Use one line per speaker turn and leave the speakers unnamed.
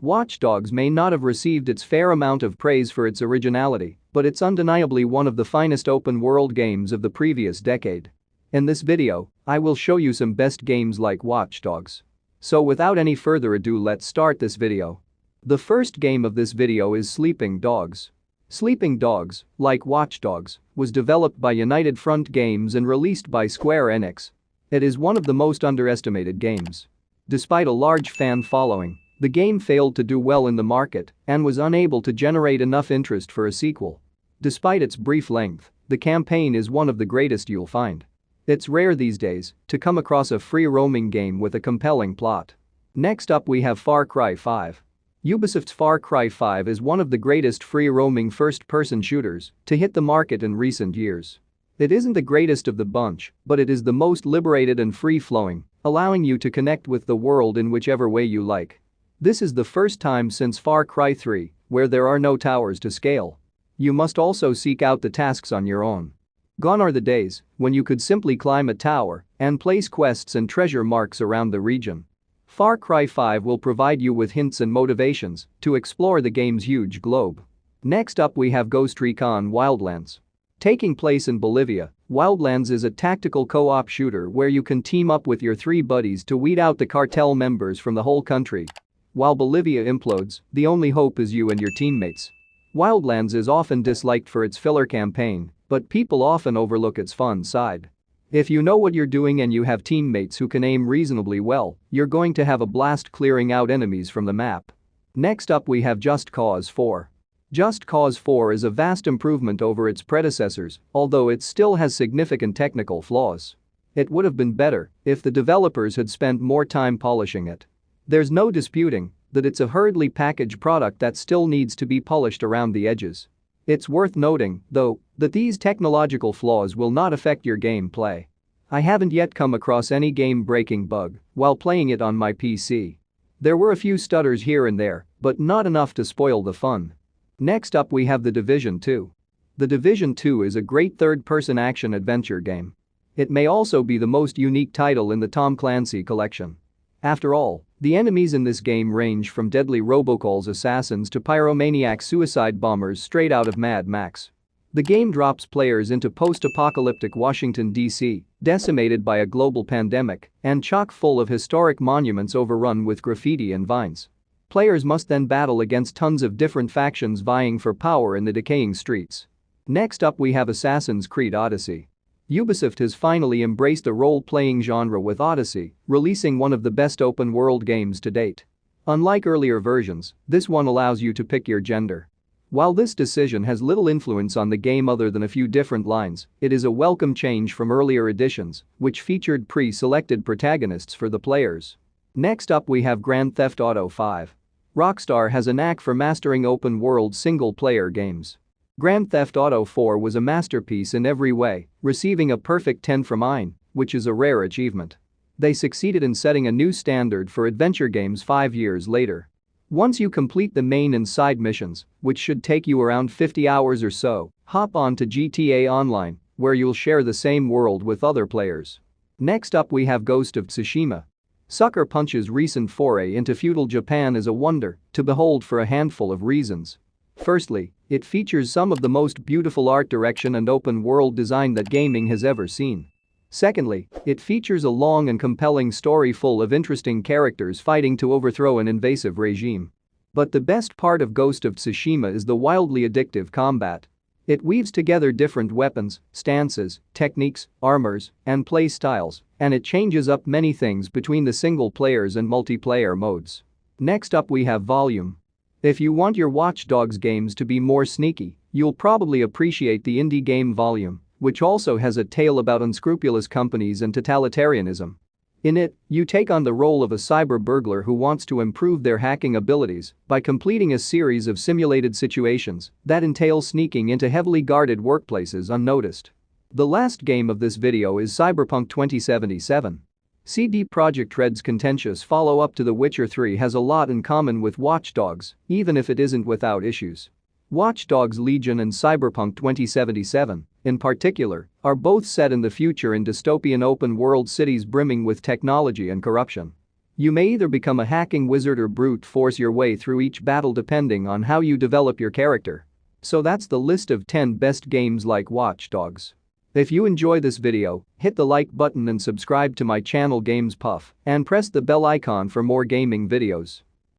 Watch Dogs may not have received its fair amount of praise for its originality, but it's undeniably one of the finest open-world games of the previous decade. In this video, I will show you some best games like Watch Dogs. So without any further ado, let's start this video. The first game of this video is Sleeping Dogs. Sleeping Dogs, like Watch Dogs, was developed by United Front Games and released by Square Enix. It is one of the most underestimated games. Despite a large fan following, the game failed to do well in the market and was unable to generate enough interest for a sequel. Despite its brief length, the campaign is one of the greatest you'll find. It's rare these days to come across a free-roaming game with a compelling plot. Next up we have Far Cry 5. Ubisoft's Far Cry 5 is one of the greatest free-roaming first-person shooters to hit the market in recent years. It isn't the greatest of the bunch, but it is the most liberated and free-flowing, allowing you to connect with the world in whichever way you like. This is the first time since Far Cry 3 where there are no towers to scale. You must also seek out the tasks on your own. Gone are the days when you could simply climb a tower and place quests and treasure marks around the region. Far Cry 5 will provide you with hints and motivations to explore the game's huge globe. Next up we have Ghost Recon Wildlands. Taking place in Bolivia, Wildlands is a tactical co-op shooter where you can team up with your 3 buddies to weed out the cartel members from the whole country. While Bolivia implodes, the only hope is you and your teammates. Wildlands is often disliked for its filler campaign, but people often overlook its fun side. If you know what you're doing and you have teammates who can aim reasonably well, you're going to have a blast clearing out enemies from the map. Next up we have Just Cause 4. Just Cause 4 is a vast improvement over its predecessors, although it still has significant technical flaws. It would have been better if the developers had spent more time polishing it. There's no disputing that it's a hurriedly packaged product that still needs to be polished around the edges. It's worth noting, though, that these technological flaws will not affect your gameplay. I haven't yet come across any game-breaking bug while playing it on my PC. There were a few stutters here and there, but not enough to spoil the fun. Next up we have The Division 2. The Division 2 is a great third-person action-adventure game. It may also be the most unique title in the Tom Clancy collection. After all, the enemies in this game range from deadly robocalls assassins to pyromaniac suicide bombers straight out of Mad Max. The game drops players into post-apocalyptic Washington, D.C., decimated by a global pandemic and chock full of historic monuments overrun with graffiti and vines. Players must then battle against tons of different factions vying for power in the decaying streets. Next up we have Assassin's Creed Odyssey. Ubisoft has finally embraced the role-playing genre with Odyssey, releasing one of the best open-world games to date. Unlike earlier versions, this one allows you to pick your gender. While this decision has little influence on the game other than a few different lines, it is a welcome change from earlier editions, which featured pre-selected protagonists for the players. Next up we have Grand Theft Auto 5. Rockstar has a knack for mastering open-world single-player games. Grand Theft Auto 4 was a masterpiece in every way, receiving a perfect 10 from 9, which is a rare achievement. They succeeded in setting a new standard for adventure games 5 years later. Once you complete the main and side missions, which should take you around 50 hours or so, hop on to GTA Online, where you'll share the same world with other players. Next up we have Ghost of Tsushima. Sucker Punch's recent foray into feudal Japan is a wonder to behold for a handful of reasons. Firstly, it features some of the most beautiful art direction and open-world design that gaming has ever seen. Secondly, it features a long and compelling story full of interesting characters fighting to overthrow an invasive regime. But the best part of Ghost of Tsushima is the wildly addictive combat. It weaves together different weapons, stances, techniques, armors, and play styles, and it changes up many things between the single players and multiplayer modes. Next up we have Volume. If you want your Watch Dogs games to be more sneaky, you'll probably appreciate the indie game Volume, which also has a tale about unscrupulous companies and totalitarianism. In it, you take on the role of a cyber burglar who wants to improve their hacking abilities by completing a series of simulated situations that entail sneaking into heavily guarded workplaces unnoticed. The last game of this video is Cyberpunk 2077. CD Projekt Red's contentious follow-up to The Witcher 3 has a lot in common with Watch Dogs, even if it isn't without issues. Watch Dogs Legion and Cyberpunk 2077, in particular, are both set in the future in dystopian open-world cities brimming with technology and corruption. You may either become a hacking wizard or brute force your way through each battle depending on how you develop your character. So that's the list of 10 best games like Watch Dogs. If you enjoy this video, hit the like button and subscribe to my channel Games Puff and press the bell icon for more gaming videos.